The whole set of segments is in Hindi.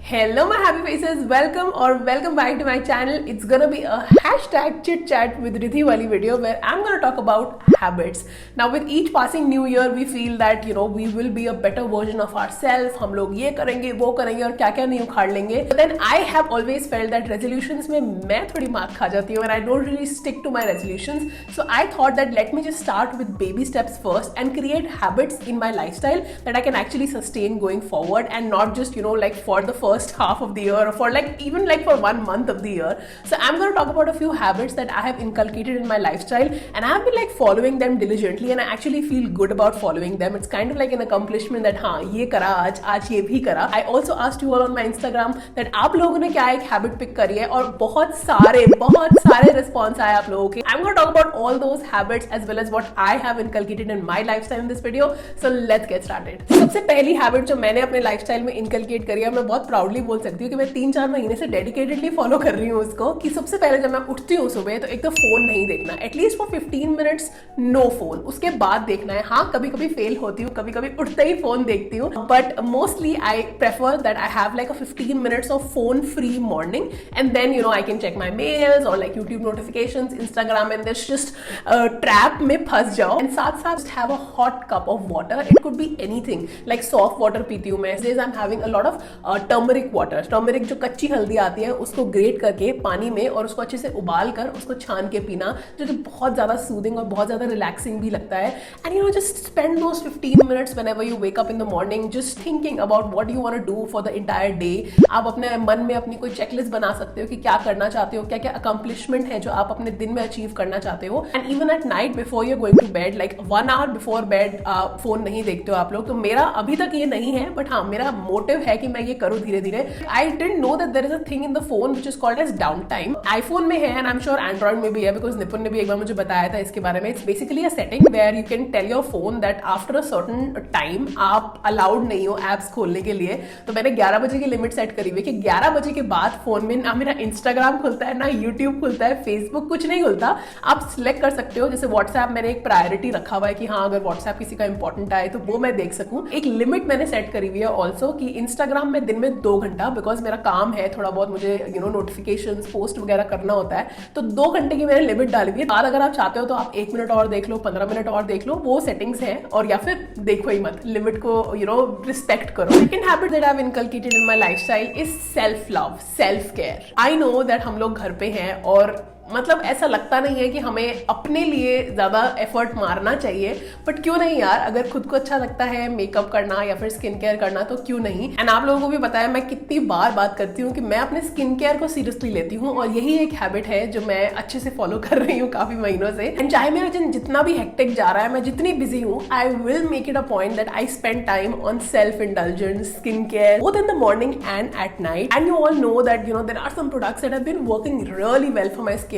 Hello my happy faces, welcome or welcome back to my channel. It's gonna be a hashtag chit chat with Riddhi wali video where I'm gonna talk about habits. Now with each passing new year we feel that we will be a better version of ourselves. हम लोग ये करेंगे वो करेंगे और क्या क्या नहीं उखाड़ लेंगे. But then I have always felt that resolutions में मैं थोड़ी मात खा जाती हूँ and I don't really stick to my resolutions. So I thought that let me just start with baby steps first and create habits in my lifestyle that I can actually sustain going forward and not just like for the first half of the year or for even for 1 month of the year. So I'm going to talk about a few habits that I have inculcated in my lifestyle and I have been following them diligently and I actually feel good about following them. It's kind of like an accomplishment that हाँ ये करा आज ये भी करा. I also asked you all on my Instagram that आप लोगों ने क्या एक habit pick करी है और बहुत सारे response आए आप लोगों के. I'm going to talk about all those habits as well as what I have inculcated in my lifestyle in this video. So let's get started. सबसे पहली habit जो मैंने अपने lifestyle में inculcate करी है, मैं बहुत proudly बोल सकती हूँ कि मैं 3-4 महीने से डेडिकेटेडली फॉलो कर रही हूँ उसको. कि सबसे पहले जब मैं उठती हूँ सुबह तो एक तो फोन नहीं देखना, at least for 15 minutes no phone. उसके बाद देखना है. हाँ कभी कभी फेल होती हूँ, कभी कभी उठते ही फोन देखती हूँ, but mostly I prefer that I have like a 15 minutes of phone free morning and then I can check my mails और like YouTube notifications, Instagram and this just trap में फंस जाओ. एंड साथ साथ have a hot cup of water. It could be anything like soft water पीती हूँ मैं. I am having a lot of turmeric water. Turmeric जो कच्ची हल्दी आती है उसको ग्रेट करके पानी में और उसको अच्छे से उबाल कर उसको छान के पीना, जो बहुत ज्यादा सूदिंग और बहुत ज्यादा रिलैक्सिंग भी लगता है. And just spend those 15 minutes whenever you wake up in the morning just thinking about what you want to do for the entire day. आप अपने मन में अपनी कोई चेकलिस्ट बना सकते हो कि क्या करना चाहते हो, क्या क्या अकम्पलिशमेंट है जो आप अपने दिन में अचीव करना चाहते हो. And even at night before you going to bed, like 1 hour before bed phone नहीं देखते हो आप लोग. तो मेरा अभी तक ये नहीं है, बट हाँ मेरा मोटिव है कि मैं ये करूँ धीरे धीरे. I didn't know that there is a thing in the phone which is called as downtime. iPhone में है and I'm sure Android में भी है because निपुण ने भी एक बार मुझे बताया था इसके बारे में. It's basically a setting where you can tell your phone that after a certain time आप allowed नहीं हो apps खोलने के लिए. तो मैंने 11 बजे की लिमिट सेट करी हुई कि 11 बजे के बाद फोन में ना मेरा Instagram खुलता है, ना YouTube खुलता है, Facebook कुछ नहीं खुलता. आप सिलेक्ट कर सकते हो. जैसे WhatsApp मैंने एक प्रायोरिटी रखा हुआ है कि हाँ अगर WhatsApp किसी का इंपॉर्टेंट आए तो वो मैं देख सकूं. एक लिमिट मैंने सेट करी हुई है ऑल्सो कि Instagram में दिन में 2 घंटा, बिकॉज मेरा काम है थोड़ा बहुत, मुझे नोटिफिकेशंस पोस्ट वगैरह करना होता है, तो 2 घंटे की मैंने लिमिट डाली हुई है. बाद अगर आप चाहते हो तो आप 1 मिनट और देख लो, 15 मिनट और देख लो, वो सेटिंग्स है. और या फिर देखो ही मत, लिमिट को रिस्पेक्ट करो. Second habit that I have inculcated in my lifestyle is self love, self care. I know that हम लोग घर पे हैं और मतलब ऐसा लगता नहीं है कि हमें अपने लिए ज्यादा एफर्ट मारना चाहिए, बट क्यों नहीं यार, अगर खुद को अच्छा लगता है मेकअप करना या फिर स्किन केयर करना तो क्यों नहीं. एंड आप लोगों को भी पता है मैं कितनी बार बात करती हूँ कि मैं अपने स्किन केयर को सीरियसली लेती हूँ और यही एक हैबिट है जो मैं अच्छे से फॉलो कर रही हूँ काफी महीनों से. एंड चाहे मेरा दिन जितना भी हेक्टिक जा रहा है, मैं जितनी बिजी हूँ, I will make it a point that I spend time on self indulgence, skin care, both in the morning and at night. And you all know that there are some products that have been working really well for my skin.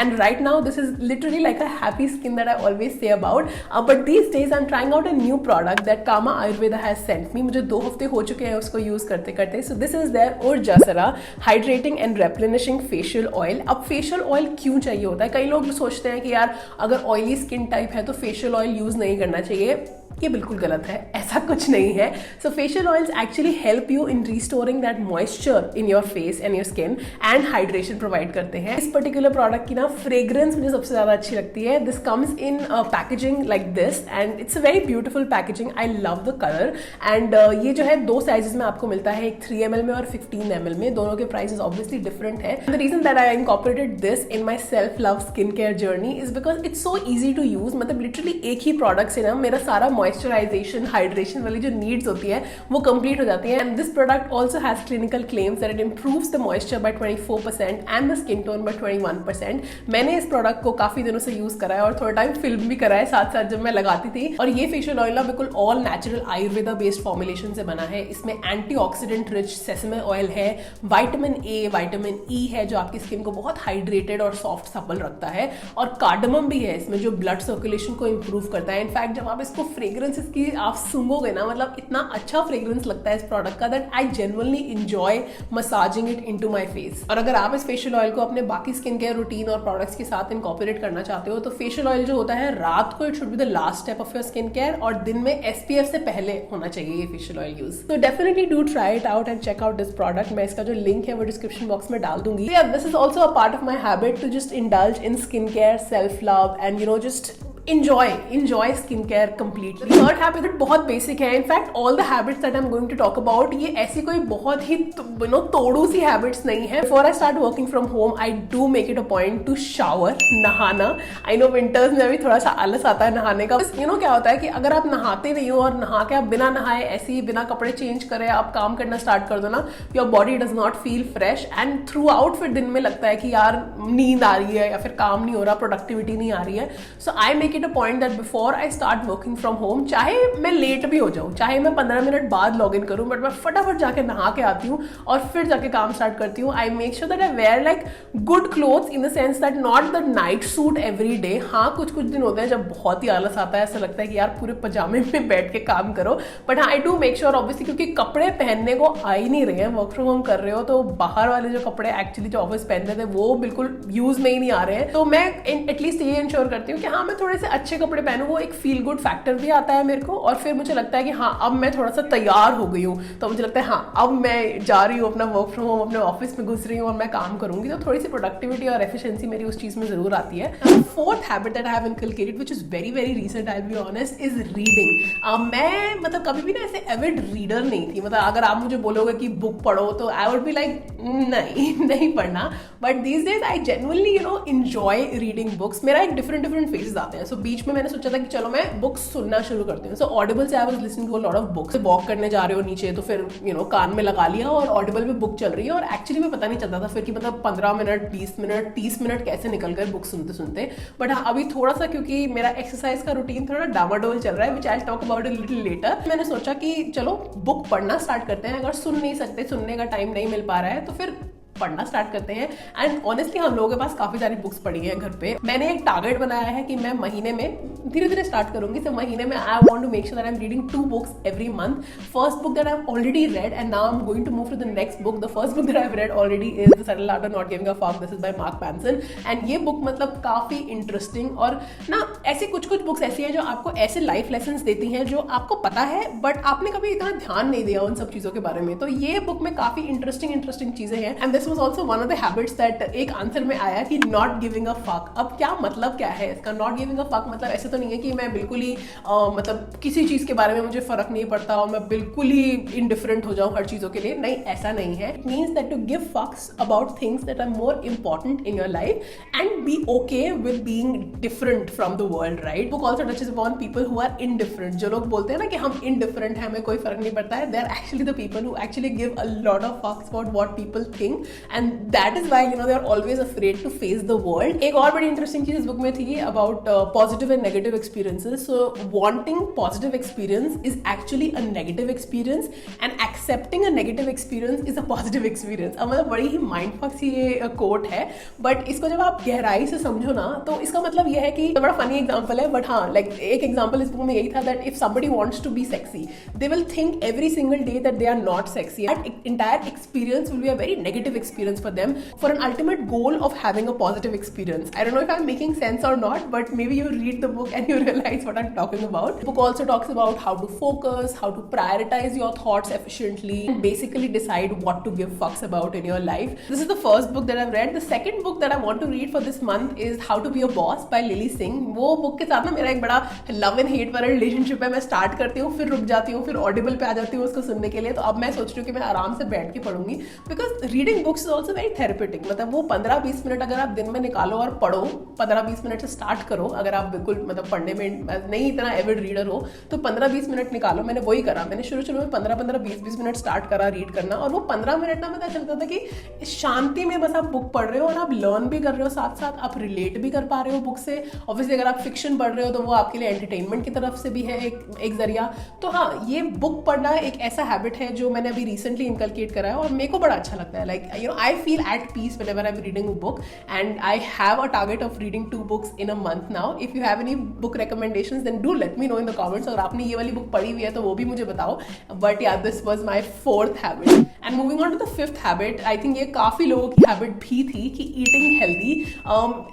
And right now this is literally like a happy skin that I always say about. But these days I'm trying out a new product that Kama Ayurveda has sent me. मुझे 2 हफ्ते हो चुके हैं उसको यूज करते करते. So this is their Urjasara Hydrating and Replenishing Facial Oil. अब फेशियल ऑयल क्यों चाहिए होता है? कई लोग सोचते हैं कि यार अगर ऑयली स्किन टाइप है तो फेशियल ऑयल यूज नहीं करना चाहिए. ये बिल्कुल गलत है, ऐसा कुछ नहीं है. So facial oils actually help you in restoring that moisture in your face and your skin and hydration provide करते हैं. इस पर्टिकुलर प्रोडक्ट की ना फ्रेग्रेंस मुझे सबसे ज्यादा अच्छी लगती है. This comes in packaging like this and it's a very beautiful packaging. I love the colour. And ये जो है 2 साइजेस में आपको मिलता है, एक 3 ml में और 15 ml में. दोनों के प्राइसेस ऑब्वियसली डिफरेंट है. The reason that I incorporated this in my self love skin care journey is because it's so easy to use. मतलब लिटरली एक ही प्रोडक्ट से ना मेरा सारा मॉइस्चराइजेशन, हाइड्रेशन वाली जो नीड्स होती है वो कंप्लीट हो जाती है. And this product also has clinical claims that it improves the moisture by 24% and the skin tone by 21%. मैंने इस प्रोडक्ट को काफी दिनों से यूज करा है और थोड़ा टाइम फिल्म भी करा है साथ साथ जब मैं लगाती थी. और ये फेशियल ऑयल ना बिल्कुल all natural Ayurveda based formulation से बना है. इसमें एंटीऑक्सीडेंट रिच सेसमे ऑयल है, विटामिन ए, विटामिन ई है जो आपकी स्किन को बहुत हाइड्रेटेड और सॉफ्ट सपल रखता है, और कार्डमम भी है इसमें जो ब्लड सर्कुलेशन को इंप्रूव करता है. इनफैक्ट जब आप इसको फ्रेग्रेंस इसकी आप सूंघोगे ना, मतलब इतना अच्छा फ्रेग्रेंस लगता है इस प्रोडक्ट का that I genuinely enjoy massaging it into my face. और अगर आप इस फेशियल ऑयल को अपने बाकी स्किन केयर रूटीन और प्रोडक्ट्स के साथ इनकॉर्पोरेट करना चाहते हो तो फेशियल ऑयल जो होता है रात को it should be the last step of your skin care, और दिन में SPF से पहले होना चाहिए ये फेशियल ऑयल यूज। तो definitely do try it out and check out this product. मैं इसका जो लिंक है वो डिस्क्रिप्शन बॉक्स में डाल दूंगी। This is also a part of my habit to just indulge in skin care, self love and just enjoy skincare completely. The third habit बहुत बेसिक है. In fact, all the habits that I'm going to talk about ये ऐसी कोई बहुत ही तोड़ू सी habits नहीं है. Before I start working from home, I do make it a point to shower, नहाना. I know winters में अभी थोड़ा सा आलस आता है नहाने का. क्या होता है कि अगर आप नहाते नहीं हो और नहा के आप बिना नहाए ऐसे ही बिना कपड़े चेंज करे आप काम करना स्टार्ट कर दो ना, your body does not feel fresh and through out फिर दिन में लगता है कि यार नींद आ रही है या फिर काम नहीं हो रहा, प्रोडक्टिविटी नहीं आ रही है. So I make it a point that before I start working from home, चाहे मैं लेट भी हो जाऊं, चाहे मैं 15 मिनट बाद लॉग इन करूं, बट मैं फटाफट जाके नहा के आती हूँ और फिर जाके काम स्टार्ट करती हूँ. I make sure that I wear like good clothes in the sense that not the night suit every day. हाँ, कुछ दिन होते हैं जब बहुत ही आलस आता है, ऐसा लगता है कि यार पूरे पजामे में बैठ के काम करो, but I do make sure obviously क्योंकि कपड़े पहनने को आ ही नहीं रहे हैं, वर्क फ्रॉम होम कर रहे हो तो बाहर वाले जो कपड़े एक्चुअली जो ऑफिस पहनते थे वो बिल्कुल यूज में ही नहीं आ रहे हैं. तो मैं एटलीस्ट ये इंश्योर करती हूँ कि हाँ मैं थोड़े से अच्छे कपड़े पहनूं, वो एक फील गुड फैक्टर भी आता है मेरे को, और फिर मुझे लगता है कि हाँ अब मैं थोड़ा सा तैयार हो गई हूँ, तो मुझे लगता है हाँ अब मैं जा रही हूँ अपना वर्क फ्रॉम होम, अपने ऑफिस में घुस रही हूँ और मैं काम करूंगी, तो थोड़ी सी प्रोडक्टिविटी और एफिशिएंसी मेरी उस चीज में जरूर आती है. Fourth habit that I have inculcated which is very very recent, I will be honest, is reading. मैं मतलब कभी भी ना ऐसे एविड रीडर नहीं थी. मतलब अगर आप मुझे बोलोगे कि बुक पढ़ो तो आई वुड बी लाइक नहीं पढ़ना, but these days I genuinely enjoy reading books. मेरा एक डिफरेंट फेजेस आते हैं. सो बीच में मैंने सोचा था कि चलो मैं बुक्स सुनना शुरू करती हूँ. सो ऑडिबल से I was listening to a lot of books. Walk करने जा रहे हो नीचे तो फिर कान में लगा लिया और ऑडिबल में बुक चल रही है, और एक्चुअली में पता नहीं चलता था फिर कि मतलब 15 मिनट 20 मिनट 30 मिनट कैसे निकल गए बुक सुनते सुनते. बट हाँ अभी थोड़ा सा क्योंकि मेरा एक्सरसाइज का रूटीन थोड़ा डामाडोल चल रहा है, which I will talk about it little later. मैंने सोचा कि चलो बुक पढ़ना स्टार्ट करते हैं. अगर सुन नहीं सकते, सुनने का टाइम नहीं मिल पा रहा है तो फिर पढ़ना स्टार्ट करते हैं. एंड ऑनेस्टली हम लोगों के पास काफी सारी बुक्स पड़ी हैं घर पे. मैंने एक टारगेट बनाया है कि मैं महीने में धीरे धीरे स्टार्ट करूंगी. तो महीने में I want to make sure that I am reading 2 books every month. First book that I have already read and now I am going to move to the next book. The first book that I have read already is the subtle art of not giving a fuck. This is by Mark Manson. And ये बुक मतलब काफी इंटरेस्टिंग, और ना ऐसी कुछ बुक्स ऐसी हैं जो आपको ऐसे लाइफ लेसन्स देती हैं जो आपको पता है बट आपने कभी इतना ध्यान नहीं दिया उन सब चीजों के बारे में. तो ये बुक में काफी इंटरेस्टिंग चीजें हैं. And this was also one of the habits that एक आंसर में आया कि नॉट गिविंग अ फक. अब क्या मतलब क्या है इसका नॉट गिविंग अ फक? मतलब ऐसे तो नहीं है कि मैं बिल्कुल ही मतलब किसी चीज के बारे में मुझे फर्क नहीं पड़ता और मैं बिल्कुल ही इनडिफरेंट हो जाऊं हर चीजों के लिए. नहीं, ऐसा नहीं है. It means that to give fucks about things that are more important in your life and be okay with being different from the world, right? Book also touches upon people who are indifferent. जो लोग बोलते हैं ना कि हम इनडिफरेंट हैं, हमें कोई फर्क नहीं पड़ता है, they are actually the people who actually give a lot of fucks about what people think, and that is why they are always afraid to face the world. एक और बड़ी इंटरेस्टिंग चीज इस बुक में थी about positive and negative experiences. So wanting positive experience is actually a negative experience and accepting a negative experience is a positive experience. अब मतलब बड़ी ही माइंड फक सी ये कोट है, बट इसको जब आप गहराई से समझो ना तो इसका मतलब ये है कि बड़ा फनी एग्जांपल है, बट हाँ लाइक एक एग्जांपल इस बुक में यही था that if somebody wants to be sexy, they will think every single day that they are not sexy. That entire experience will be a very negative experience for them for an ultimate goal of having a positive experience. I don't know if I'm making sense or not, but maybe you read the book and you realize what I'm talking about. The book also talks about how to focus, how to prioritize your thoughts efficiently, and basically decide what to give fucks about in your life. This is the first book that I've read. The second book that I want to read for this month is How to Be a Boss by Lily Singh. वो book के साथ ना मेरा एक बड़ा love and hate वाला relationship है. मैं start करती हूँ, फिर रुक जाती हूँ, फिर Audible पे आ जाती हूँ उसको सुनने के लिए. तो अब मैं सोच रही हूँ कि मैं आराम से बैठ के पढ़ूंगी, because reading books is also very therapeutic. मतलब वो 15-20 मिनट अगर आप दिन में निकालो और पढ़ो, 15-20 मिनट से स्टार्ट करो. अगर आप बिल्कुल मतलब पढ़ने में नहीं इतना एविड रीडर हो तो 15-20 मिनट निकालो. मैंने वही करा. मैंने शुरू में 15-20 मिनट स्टार्ट करा रीड करना, और वो 15 मिनट ना पता चलता था कि शांति में बस आप बुक पढ़ रहे हो और आप लर्न भी कर रहे हो, साथ साथ आप रिलेट भी कर पा रहे हो बुक से. ऑब्वियसली अगर आप फिक्शन पढ़ रहे हो तो वो आपके लिए एंटरटेनमेंट की तरफ से भी है एक जरिया. तो हाँ, ये बुक पढ़ना एक ऐसा हैबिट है जो मैंने अभी रिसेंटली इनकलकेट करा है और मेरे को बड़ा अच्छा लगता है. Like I feel at peace whenever I'm reading a book, and I have a target of reading 2 books in a month now. If you have any book recommendations, then do let me know in the comments. अगर आपने ये वाली बुक पढ़ी हुई है तो वो भी मुझे बताओ. But yeah, this was my 4th habit. And moving on to the 5th habit, I think ये काफ़ी लोगों की हैबिट भी थी कि eating healthy.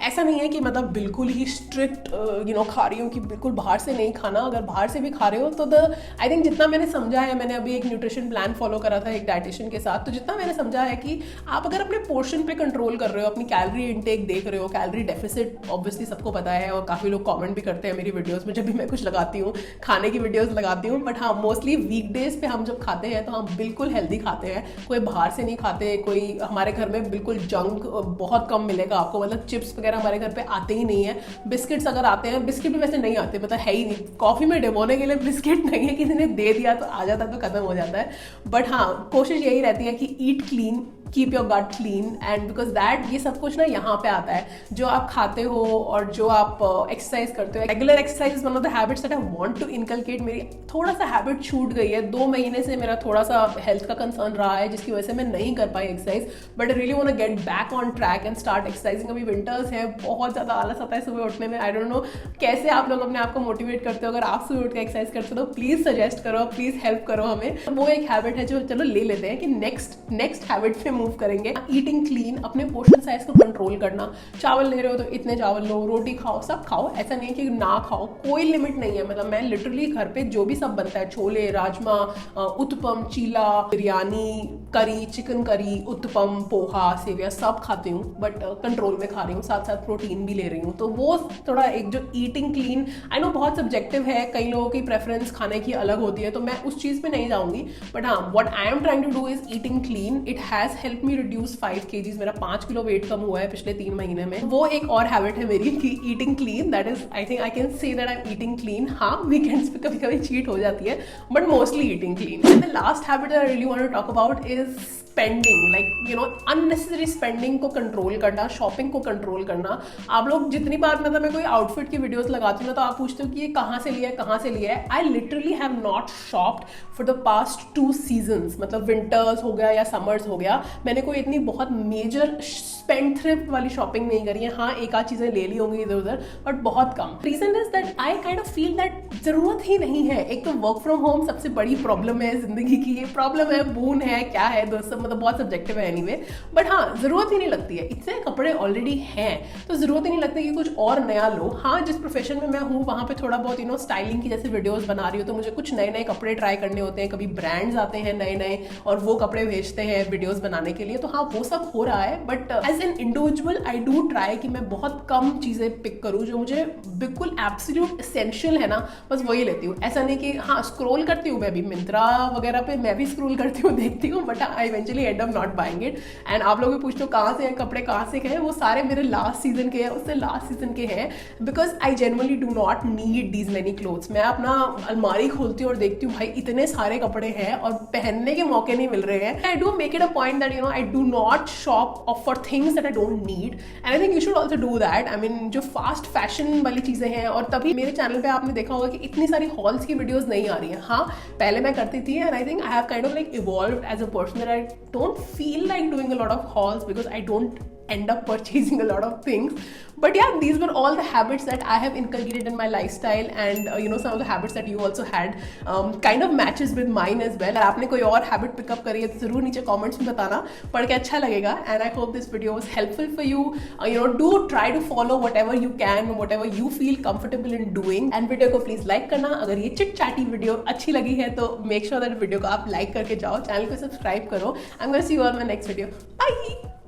ऐसा नहीं है कि मतलब बिल्कुल ही स्ट्रिक्ट खा रही हूँ कि बिल्कुल बाहर से नहीं खाना. अगर बाहर से भी खा रहे हो तो आई थिंक जितना मैंने समझा है, मैंने अभी एक न्यूट्रिशन प्लान फॉलो करा था एक डाइटिशियन के साथ, तो जितना मैंने समझा है कि आप अगर अपने पोर्शन पे कंट्रोल कर रहे हो, अपनी कैलोरी इनटेक देख रहे हो, कैलोरी डेफिसिट ऑब्वियसली सबको पता है और काफ़ी लोग कमेंट भी करते हैं मेरी वीडियोस में जब भी मैं कुछ लगाती हूँ, खाने की वीडियोस लगाती हूँ. बट हाँ, मोस्टली वीकडेज पे हम जब खाते हैं तो हम बिल्कुल हेल्दी खाते हैं. कोई बाहर से नहीं खाते, कोई हमारे घर में बिल्कुल जंक बहुत कम मिलेगा आपको, मतलब चिप्स वगैरह हमारे घर पे आते ही नहीं है. बिस्किट्स अगर आते हैं, बिस्किट भी वैसे नहीं आते, मतलब है ही नहीं. कॉफ़ी में डुबोने के लिए बिस्किट नहीं है, किसी ने दे दिया तो आ जाता है, तो खत्म हो जाता है. बट हाँ, कोशिश यही रहती है कि eat clean, keep your gut clean, and because that ये सब कुछ ना यहाँ पे आता है. जो आप खाते हो और जो आप एक्सरसाइज करते हो, regular exercise is one of the habits that I want to inculcate. मेरी थोड़ा सा हैबिट छूट गई है 2 महीने से, मेरा थोड़ा सा हेल्थ का कंसर्न रहा है जिसकी वजह से मैं नहीं कर पाई exercise. But I really want to get back on track and start exercising. अभी विंटर्स है, बहुत ज़्यादा आलस आता है सुबह उठने में. आई डोंट नो कैसे आप लोग अपने आप को मोटिवेट करते हो. अगर आप सुबह उठ के एक्सरसाइज करते हो तो प्लीज़ सजेस्ट करो, प्लीज़ हेल्प करो हमें. वो एक हैबिट है जो चलो ले लेते हैं कि नेक्स्ट हैबिट पे मूव करेंगे. ईटिंग क्लीन, अपने पोर्शन साइज को कंट्रोल करना. चावल ले रहे हो तो इतने चावल लो, रोटी खाओ, सब खाओ. ऐसा नहीं है कि ना खाओ, कोई लिमिट नहीं है. मतलब मैं लिटरली घर पे जो भी सब बनता है, छोले, राजमा, उत्पम, चीला, बिरयानी, करी, चिकन करी, उत्पम, पोहा, सेविया, सब खाती हूँ. बट कंट्रोल में खा रही हूँ, साथ साथ प्रोटीन भी ले रही हूँ. तो वो थोड़ा एक जो ईटिंग क्लीन, आई नो बहुत सब्जेक्टिव है, कई लोगों की प्रेफरेंस खाने की अलग होती है, तो मैं उस चीज़ पे नहीं जाऊँगी. बट हाँ, what I am trying to do is eating clean. It has help me reduce 5 kgs. मेरा 5 किलो वेट कम हुआ है पिछले 3 महीने में. वो एक और हैबिट है मेरी कि eating clean. That is, I think I can say that I am eating clean. हाँ, वीकेंड्स पे कभी कभी चीट हो जाती है, but mostly eating clean. And the last habit that I really want to talk about is spending. Like unnecessary spending को कंट्रोल करना, शॉपिंग को कंट्रोल करना. आप लोग जितनी बार, मतलब मैं कोई आउटफिट की वीडियोस लगाती हूँ ना, तो आप पूछते हो कि ये कहाँ से लिया है, कहाँ से लिया है. I literally have not शॉप्ड for the past 2 seasons. मतलब विंटर्स हो गया या समर्स हो गया, मैंने कोई इतनी बहुत मेजर स्पेंड थ्रिफ्ट वाली शॉपिंग नहीं करी है. हाँ, एक आध चीज़ें ले ली होंगी इधर उधर, बट बहुत कम. Reason is that I kind of feel that जरूरत ही नहीं है. एक तो वर्क फ्रॉम होम सबसे बड़ी प्रॉब्लम है जिंदगी की. ये प्रॉब्लम है, बून है, क्या है, दोस्तों, मतलब बहुत सब्जेक्टिव है एनीवे. बट हाँ, जरूरत ही नहीं लगती है. इतने कपड़े ऑलरेडी हैं तो जरूरत ही नहीं लगती कि कुछ और नया लो. हाँ, जिस प्रोफेशन में मैं हूँ वहाँ पे थोड़ा बहुत स्टाइलिंग की जैसे वीडियोस बना रही हूँ, तो मुझे कुछ नए नए कपड़े ट्राई करने होते हैं. कभी ब्रांड्स आते हैं नए नए और वो कपड़े भेजते हैं वीडियोस बनाने के लिए. तो हाँ, वो सब हो रहा है. But as an individual I do try कि मैं बहुत कम चीज़ें पिक करूँ जो मुझे बिल्कुल एब्सोल्यूट एसेंशियल है ना, बस वही लेती हूँ. ऐसा नहीं कि हाँ, स्क्रॉल करती हूँ मैं भी मिंत्रा वगैरह पे, मैं भी स्क्रॉल करती हूँ, देखती हूँ, but I eventually and up not buying it. And आप लोग भी पूछते हो कहाँ से हैं कपड़े, कहाँ से हैं, वो सारे मेरे लास्ट सीजन के हैं, उससे लास्ट सीजन के हैं. Because I genuinely do not need these many clothes. मैं अपना अलमारी खोलती हूँ और देखती हूँ भाई इतने सारे कपड़े हैं और पहनने के मौके नहीं मिल रहे हैं. I do make it a point that I do not shop for things that I don't need. And I think you should also do that. I mean जो फास्ट फैशन वाली चीज़ें हैं, और तभी मेरे चैनल पे आपने देखा होगा कि इतनी सारी हॉल्स की वीडियोस नहीं आ रही हैं. हाँ, पहले मैं करती थी, and I think I have kind of like evolved as a person that I don't feel like doing a lot of hauls because I don't end up purchasing a lot of things. But yeah, these were all the habits that I have inculcated in my lifestyle, and some of the habits that you also had kind of matches with mine as well. अगर आपने कोई और habit pick up करी है तो जरूर नीचे comments में बताना, पढ़ के अच्छा लगेगा. And I hope this video was helpful for you. Do try to follow whatever you can, whatever you feel comfortable in doing. And video को प्लीज लाइक करना. अगर ये चिट चैटी वीडियो अच्छी लगी है तो मेक श्योर दैट वीडियो को आप लाइक करके जाओ, चैनल को सब्सक्राइब करो. I'm gonna see you on my next video. Bye.